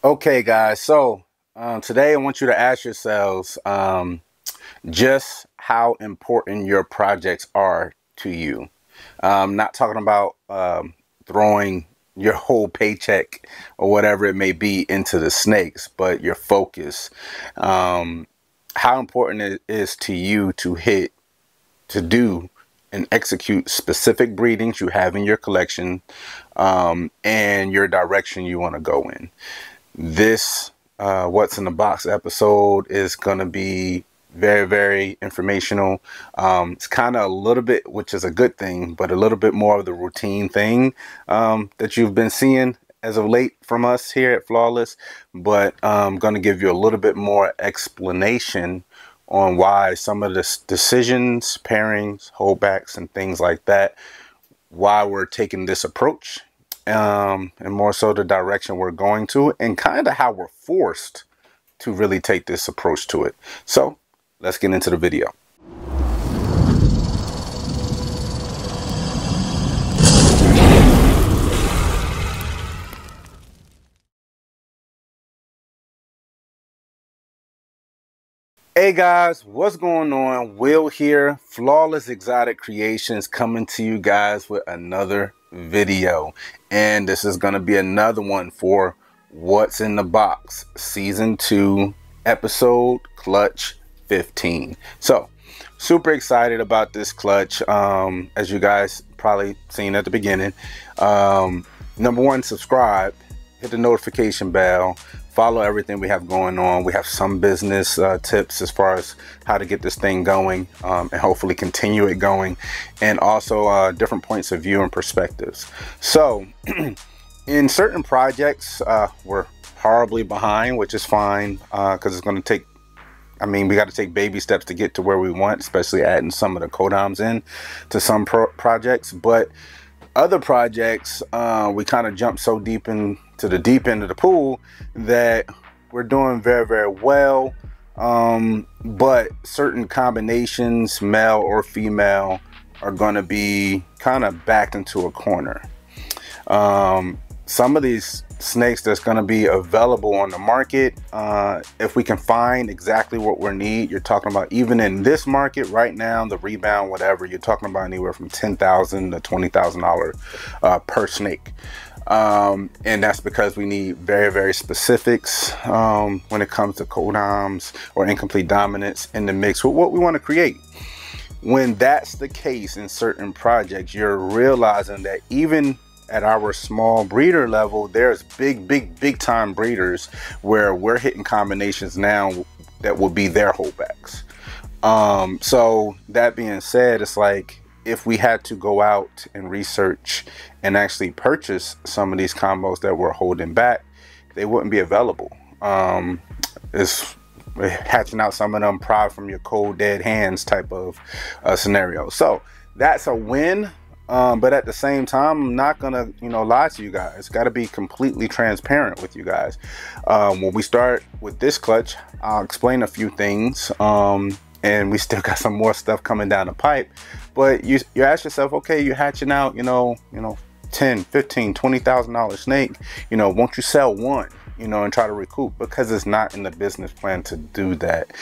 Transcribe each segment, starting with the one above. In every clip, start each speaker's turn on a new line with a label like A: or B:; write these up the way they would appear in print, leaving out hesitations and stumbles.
A: Okay, guys, so today I want you to ask yourselves just how important your projects are to you. Not talking about throwing your whole paycheck or whatever it may be into the snakes, but your focus. How important it is to you to do and execute specific breedings you have in your collection, and your direction you want to go in. This what's in the box episode is going to be very, very informational. It's kind of a little bit, which is a good thing, but a little bit more of the routine thing that you've been seeing as of late from us here at Flawless. But I'm going to give you a little bit more explanation on why some of the decisions, pairings, holdbacks, and things like that, why we're taking this approach, and more so the direction we're going to, and kind of how we're forced to really take this approach to it. So let's get into the video. Hey guys, what's going on? Will here, Flawless Exotic Creations, coming to you guys with another video. And this is going to be another one for What's in the Box, Season 2, Episode Clutch 15. So, super excited about this clutch. As you guys probably seen at the beginning. Number one, subscribe, hit the notification bell. Follow everything we have going on. We have some business tips as far as how to get this thing going, and hopefully continue it going, and also different points of view and perspectives. So in certain projects, we're horribly behind, which is fine, because it's going to take, we got to take baby steps to get to where we want, especially adding some of the codoms in to some projects. But other projects, we kind of jump so deep into the deep end of the pool that we're doing very, very well. But certain combinations, male or female, are going to be kind of backed into a corner. Some of these snakes that's going to be available on the market, if we can find exactly what we need, you're talking about, even in this market right now, the rebound, whatever, you're talking about anywhere from $10,000 to $20,000 per snake. And that's because we need very, very specifics when it comes to codoms or incomplete dominance in the mix with what we want to create. When that's the case in certain projects, you're realizing that even at our small breeder level, there's big time breeders where we're hitting combinations now that will be their holdbacks. So that being said, it's like, if we had to go out and research and actually purchase some of these combos that we're holding back, they wouldn't be available. It's hatching out some of them pride from your cold dead hands type of scenario. So that's a win. But at the same time, I'm not gonna, lie to you guys. Got to be completely transparent with you guys. When we start with this clutch, I'll explain a few things. And we still got some more stuff coming down the pipe. But you ask yourself, okay, you're hatching out, $10, $15, $20,000 snake. Won't you sell one? And try to recoup, because it's not in the business plan to do that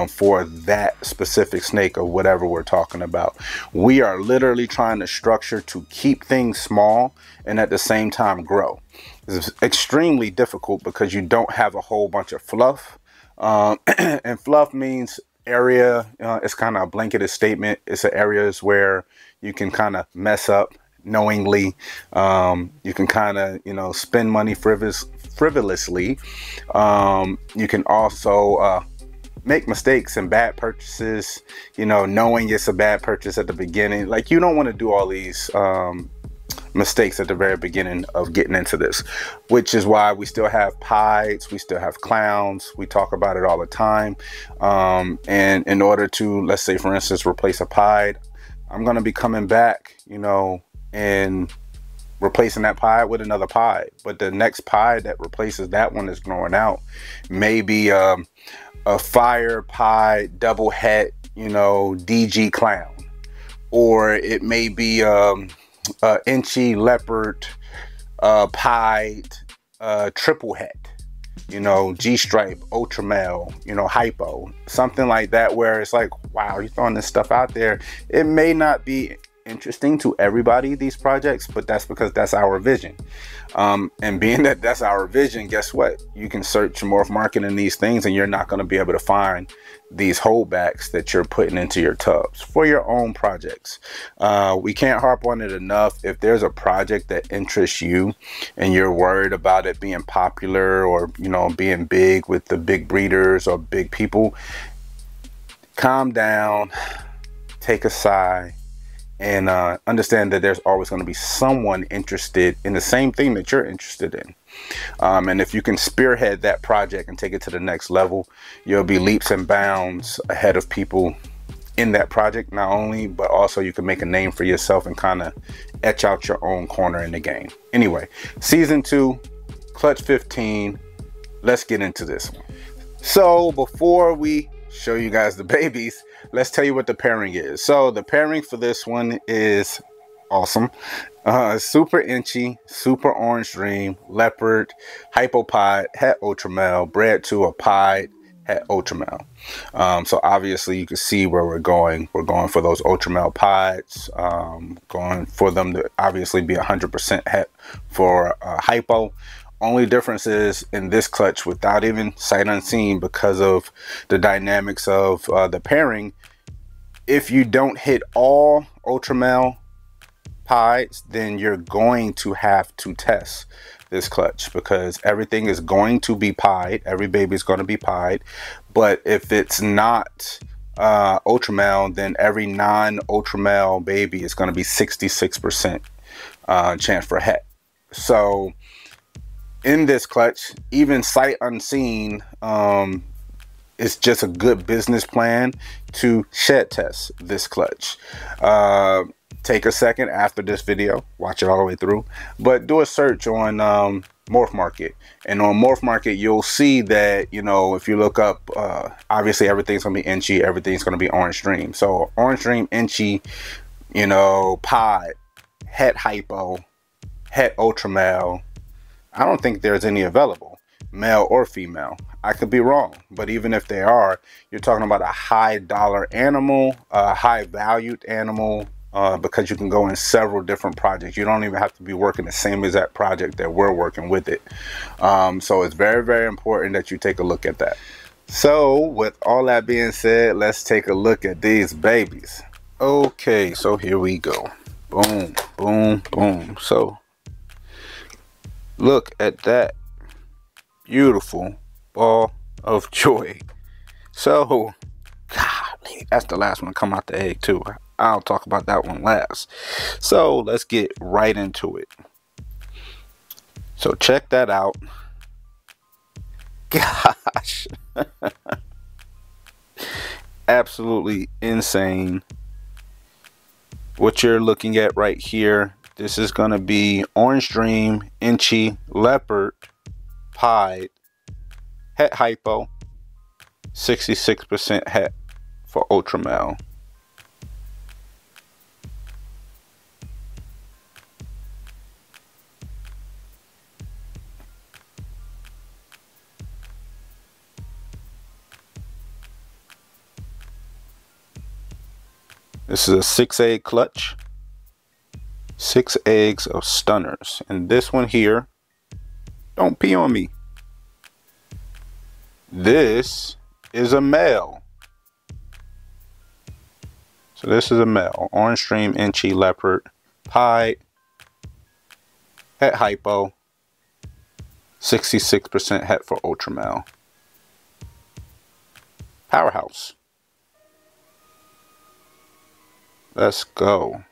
A: for that specific snake or whatever we're talking about. We are literally trying to structure to keep things small and at the same time grow. It's extremely difficult because you don't have a whole bunch of fluff, and fluff means area. It's kind of a blanketed statement. It's areas where you can kind of mess up knowingly. You can kind of spend money frivolously. You can also make mistakes and bad purchases, knowing it's a bad purchase at the beginning. Like, you don't want to do all these mistakes at the very beginning of getting into this, which is why we still have pieds, we still have clowns. We talk about it all the time. And in order to, let's say for instance, replace a pied, I'm going to be coming back, and replacing that pied with another pied. But the next pied that replaces that one is growing out. Maybe a fire pied double het, DG clown, or it may be inchy leopard pied triple het. you know, G-stripe, ultra male, you know, hypo, something like that, where it's like, wow, you're throwing this stuff out there. It may not be interesting to everybody, these projects, but that's because that's our vision. And being that that's our vision, guess what? You can search morph market in these things and you're not going to be able to find these holdbacks that you're putting into your tubs for your own projects. We can't harp on it enough. If there's a project that interests you and you're worried about it being popular or, you know, being big with the big breeders or big people, calm down, take a sigh, and understand that there's always going to be someone interested in the same thing that you're interested in. And if you can spearhead that project and take it to the next level, you'll be leaps and bounds ahead of people in that project, not only, but also you can make a name for yourself and kind of etch out your own corner in the game. Anyway, season 2, Clutch 15, let's get into this one. So before we show you guys the babies, let's tell you what the pairing is. So the pairing for this one is awesome. Super inchy, super orange dream, leopard, hypopod, het ultra male, bred to a pod, het ultra male. So obviously you can see where we're going. We're going for those ultra male pods, going for them to obviously be 100% het for hypo. Only difference is in this clutch, without even sight unseen, because of the dynamics of the pairing, if you don't hit all ultra male pies, then you're going to have to test this clutch, because everything is going to be pied. Every baby is going to be pied. But if it's not ultra male, then every non-ultra male baby is going to be 66% chance for het. So in this clutch, even sight unseen, it's just a good business plan to shed test this clutch. Take a second after this video, watch it all the way through, but do a search on morph market. And on morph market, you'll see that, you know, if you look up, obviously everything's gonna be inchy, everything's gonna be orange dream. So orange dream, inchy, you know, pod, het hypo, het ultra male, I don't think there's any available, male or female. I could be wrong, but even if they are, you're talking about a high dollar animal, a high valued animal, because you can go in several different projects. You don't even have to be working the same exact project that we're working with it. So it's very, very important that you take a look at that. So with all that being said, let's take a look at these babies. Okay, so here we go. Boom, boom, boom. So look at that beautiful ball of joy. So, golly, that's the last one to come out the egg too. I'll talk about that one last. So let's get right into it. So check that out. Gosh. Absolutely insane. What you're looking at right here, this is going to be orange dream, inchy, leopard, pied, het hypo, 66% het for ultra male. This is a 6-egg clutch, 6 eggs of stunners, and this one here, don't pee on me, this is a male. So this is a male, orange dream, inchy, leopard, pied, het hypo, 66% het for ultra male. Powerhouse. Let's go.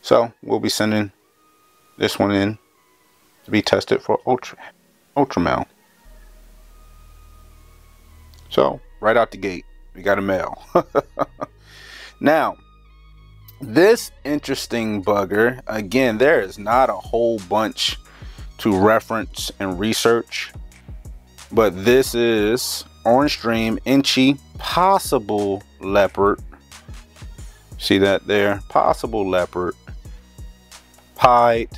A: So we'll be sending this one in to be tested for ultra male. So right out the gate, we got a male. Now, this interesting bugger, again, there is not a whole bunch to reference and research, but this is orange dream, inchy, possible leopard. See that there? Possible leopard, pied,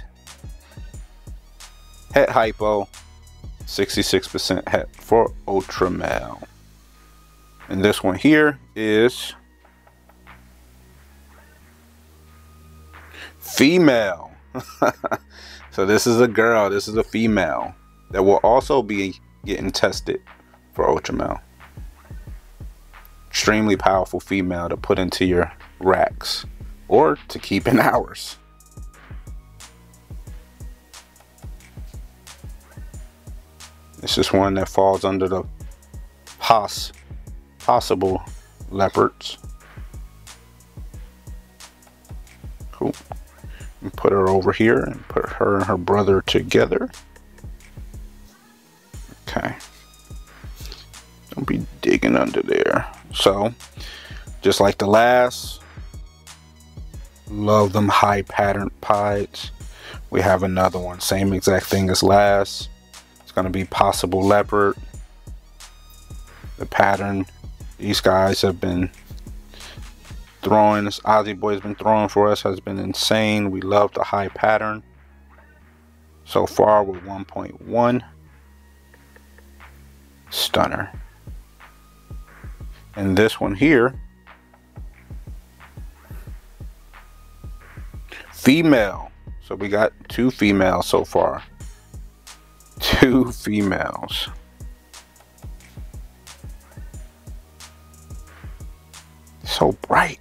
A: het hypo, 66% het for ultra male. And this one here is female. So this is a girl, this is a female that will also be getting tested for ultra male. Extremely powerful female to put into your racks or to keep in ours. This is one that falls under the possible leopards. Cool. And put her over here and put her and her brother together. Okay. Don't be digging under there. So, just like the last, love them high pattern pieds. We have another one, same exact thing as last. It's going to be possible leopard. The pattern these guys have been throwing, this Aussie boy's been throwing for us, has been insane. We love the high pattern. So far with 1.1. Stunner. And this one here, female. So we got 2 females so far. 2 females. So bright.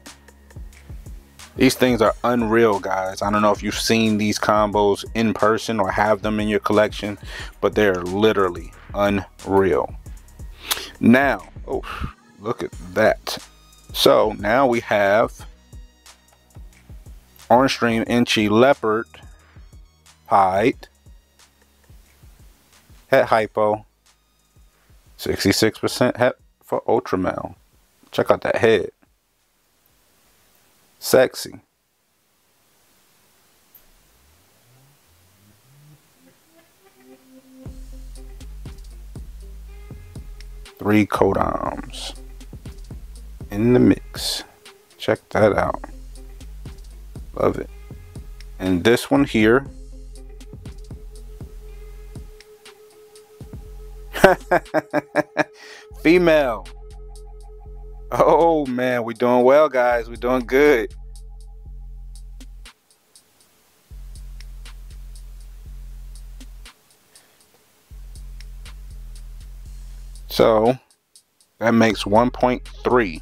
A: These things are unreal, guys. I don't know if you've seen these combos in person or have them in your collection, but they're literally unreal. Now, oh, look at that. So now we have Orange Stream Inchy Leopard pied, het hypo, 66% het for ultra male. Check out that head. Sexy. Three codoms in the mix. Check that out. Love it. And this one here, female. Oh man, we're doing well, guys. We're doing good. So that makes 1.3.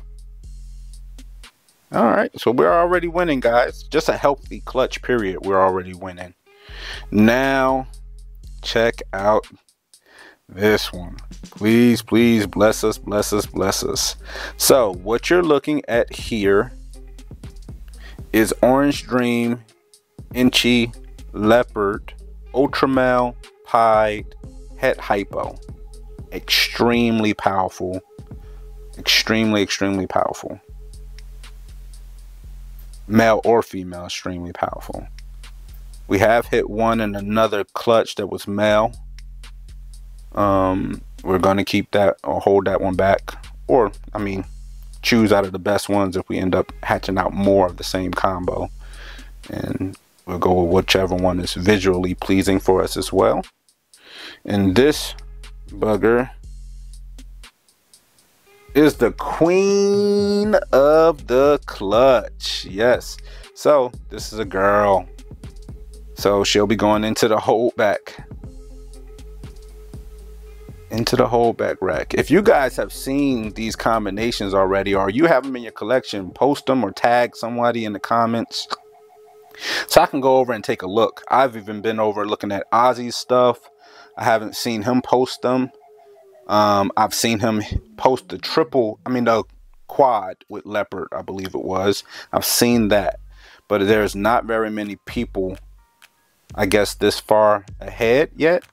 A: All right, so we're already winning, guys. Just a healthy clutch period, we're already winning. Now check out this one. Please, please bless us, bless us, bless us. So what you're looking at here is Orange Dream Inchy Leopard Ultra Male pied het hypo. Extremely powerful. Extremely powerful. Male or female, extremely powerful. We have hit one in another clutch that was male. We're going to keep that or hold that one back, or I mean choose out of the best ones if we end up hatching out more of the same combo, and we'll go with whichever one is visually pleasing for us as well. And this bugger is the queen of the clutch. Yes, so this is a girl, so she'll be going into the holdback. Into the holdback rack. If you guys have seen these combinations already, or you have them in your collection, post them or tag somebody in the comments so I can go over and take a look. I've even been over looking at Ozzy's stuff. I haven't seen him post them. I've seen him post the quad with leopard, I believe it was. I've seen that, but there's not very many people, I guess, this far ahead yet.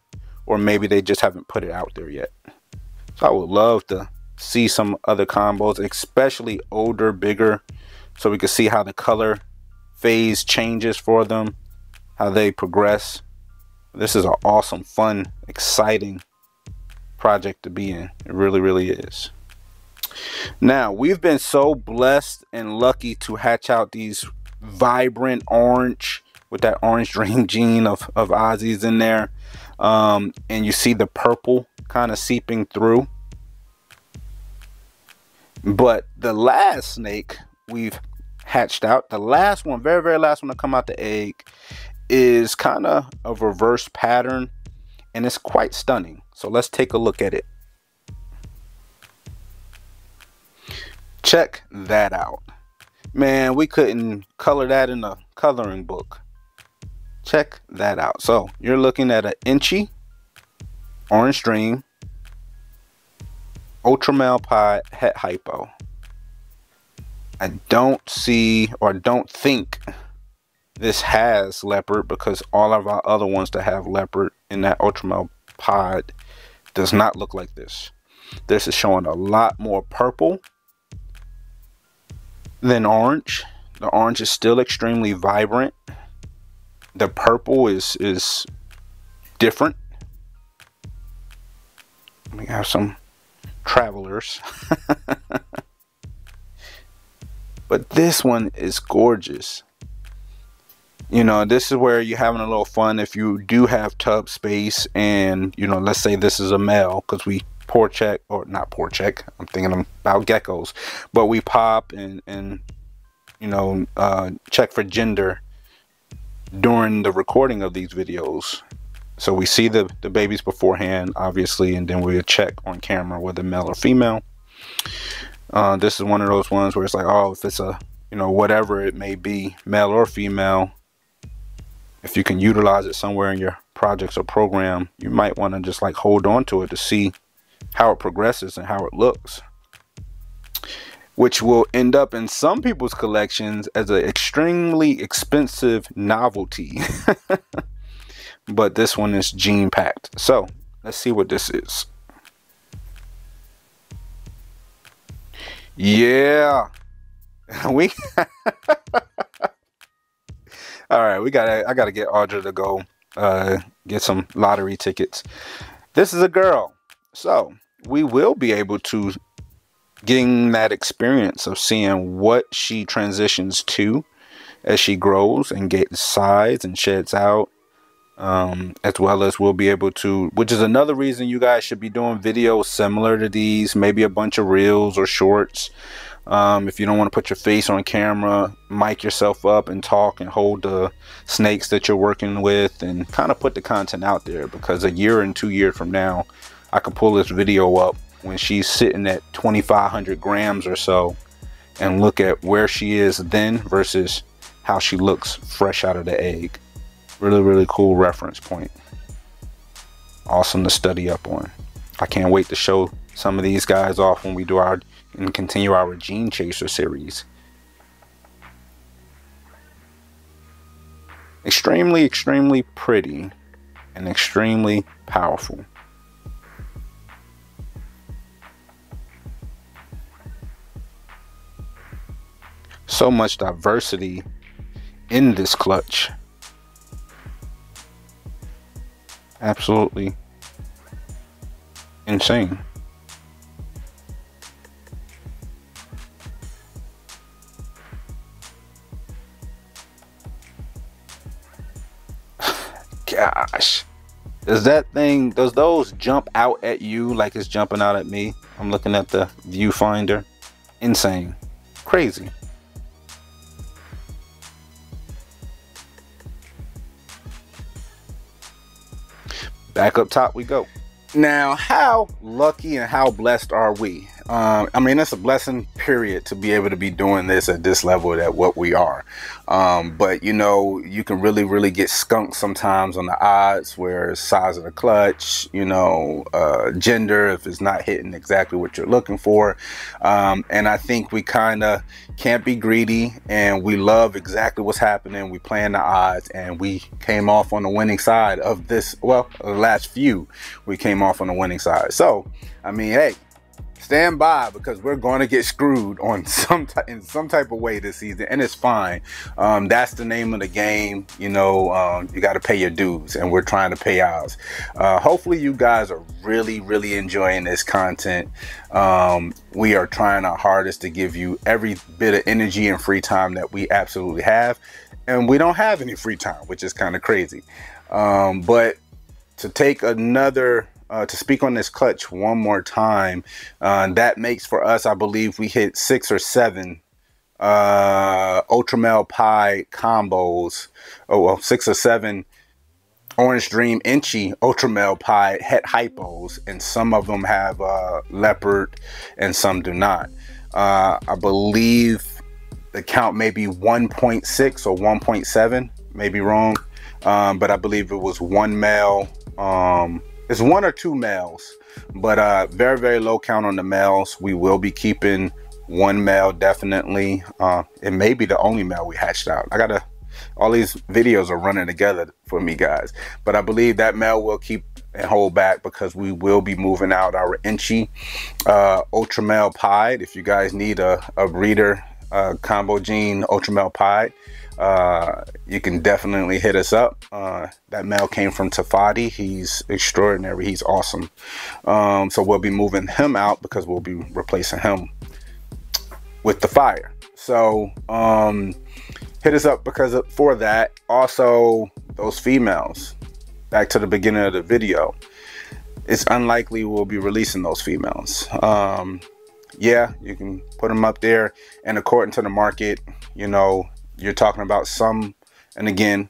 A: Or maybe they just haven't put it out there yet. So I would love to see some other combos, especially older, bigger, so we can see how the color phase changes for them, how they progress. This is an awesome, fun, exciting project to be in. It really, really is. Now, we've been so blessed and lucky to hatch out these vibrant orange with that orange dream gene of Ozzy's in there. And you see the purple kind of seeping through. But the last snake we've hatched out, the last one, very, very last one to come out the egg, is kind of a reverse pattern, and it's quite stunning. So let's take a look at it. Check that out. Man, we couldn't color that in a coloring book. Check that out. So you're looking at an inchy orange dream, ultra male pied het hypo. I don't see, or don't think this has leopard, because all of our other ones that have leopard in that ultra male pied does not look like this. This is showing a lot more purple than orange. The orange is still extremely vibrant. The purple is different. We have some travelers. But this one is gorgeous. You know, this is where you're having a little fun if you do have tub space, and, you know, let's say this is a male, because we pour check, or not pour check, I'm thinking about geckos, but we pop and you know, check for gender during the recording of these videos. So we see the babies beforehand, obviously, and then we'll check on camera whether male or female. This is one of those ones where it's like, oh, if it's a, you know, whatever it may be, male or female, if you can utilize it somewhere in your projects or program, you might want to just like hold on to it to see how it progresses and how it looks, which will end up in some people's collections as an extremely expensive novelty. But this one is gene packed. So let's see what this is. Yeah, we all right, I gotta get Audra to go get some lottery tickets. This is a girl, so we will be able to getting that experience of seeing what she transitions to as she grows and gets size and sheds out, as well as we'll be able to, which is another reason you guys should be doing videos similar to these, maybe a bunch of reels or shorts. If you don't want to put your face on camera, mic yourself up and talk and hold the snakes that you're working with and kind of put the content out there, because a year and 2 years from now, I could pull this video up when she's sitting at 2,500 grams or so and look at where she is then versus how she looks fresh out of the egg. Really, really cool reference point. Awesome to study up on. I can't wait to show some of these guys off when we do our and continue our Gene Chaser series. Extremely, extremely pretty and extremely powerful. So much diversity in this clutch. Absolutely insane. Gosh, does those jump out at you like it's jumping out at me? I'm looking at the viewfinder. Insane. Crazy. Back up top we go. Now, how lucky and how blessed are we? I mean, it's a blessing, period, to be able to be doing this at this level at what we are. But, you know, you can really, really get skunked sometimes on the odds, where size of the clutch, you know, gender, if it's not hitting exactly what you're looking for. And I think we kind of can't be greedy, and we love exactly what's happening. We playing the odds, and we came off on the winning side of this. Well, the last few, we came off on the winning side. So, I mean, hey, stand by, because we're going to get screwed on in some type of way this season, and it's fine. That's the name of the game. You know, you got to pay your dues, and we're trying to pay ours. Hopefully you guys are really, really enjoying this content. We are trying our hardest to give you every bit of energy and free time that we absolutely have. and we don't have any free time, which is kind of crazy. But to take another, to speak on this clutch one more time, that makes for us, I believe we hit 6 or 7 ultra male pie combos. Oh well, 6 or 7 Orange Dream Inchy ultra male pie het hypos, and some of them have leopard and some do not. I believe the count may be 1.6 or 1.7, maybe wrong, but I believe it was 1 male. It's 1 or 2 males, but very, very low count on the males. We will be keeping 1 male definitely. It may be the only male we hatched out. All these videos are running together for me, guys, but I believe that male will keep and hold back because we will be moving out our Inchy ultra male pied. If you guys need a breeder combo gene ultra male pied, you can definitely hit us up. That male came from Tafadi. He's extraordinary. He's awesome. So we'll be moving him out because we'll be replacing him with the fire. So hit us up for that. Also, those females, back to the beginning of the video, it's unlikely we'll be releasing those females. Yeah, you can put them up there, and according to the market, you know, you're talking about some. And again,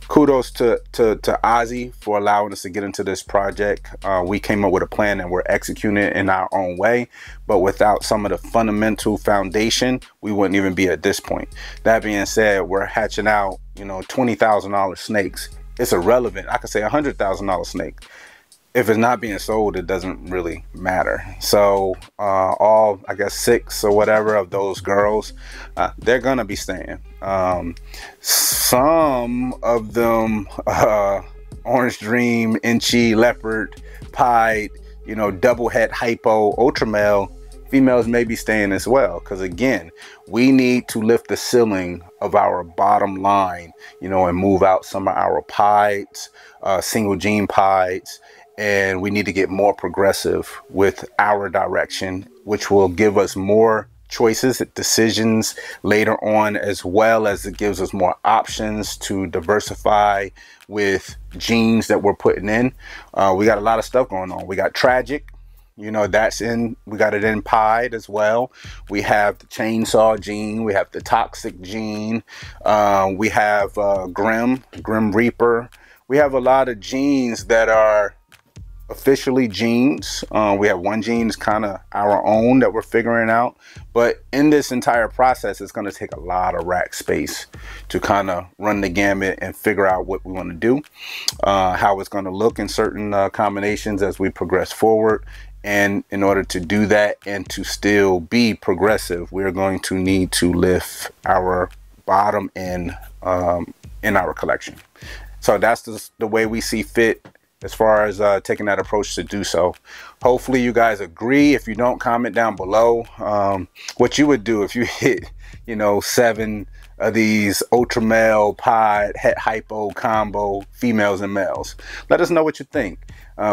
A: kudos to Ozzy for allowing us to get into this project. We came up with a plan and we're executing it in our own way, but without some of the fundamental foundation, we wouldn't even be at this point. That being said, we're hatching out, you know, $20,000 snakes. It's irrelevant. I could say $100,000 snake. If it's not being sold, it doesn't really matter. So all, I guess, 6 or whatever of those girls, they're gonna be staying. Some of them, Orange Dream, Inchy, Leopard, Pied, you know, double het hypo, ultra male, females may be staying as well. Because again, we need to lift the ceiling of our bottom line, you know, and move out some of our pieds, single gene pieds. And we need to get more progressive with our direction, which will give us more choices, decisions later on, as well as it gives us more options to diversify with genes that we're putting in. We got a lot of stuff going on. We got Tragic, you know, that's in, we got it in pied as well. We have the chainsaw gene, we have the toxic gene, we have Grim Reaper. We have a lot of genes that are officially genes. We have one gene is kind of our own that we're figuring out, but in this entire process, it's going to take a lot of rack space to kind of run the gamut and figure out what we want to do, how it's going to look in certain combinations as we progress forward. And in order to do that and to still be progressive, we're going to need to lift our bottom end in our collection. So that's just the way we see fit as far as taking that approach to do so. Hopefully you guys agree. If you don't, comment down below what you would do if you hit, you know, 7 of these ultra male pod het hypo combo females and males. Let us know what you think.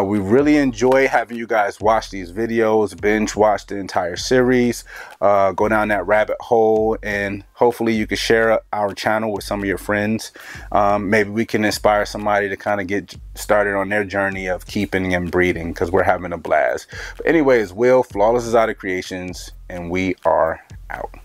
A: We really enjoy having you guys watch these videos, binge watch the entire series, go down that rabbit hole, and hopefully you can share our channel with some of your friends. Maybe we can inspire somebody to kind of get started on their journey of keeping and breeding, because we're having a blast. But anyways, Will, Flawless Exotic Creations, and we are out.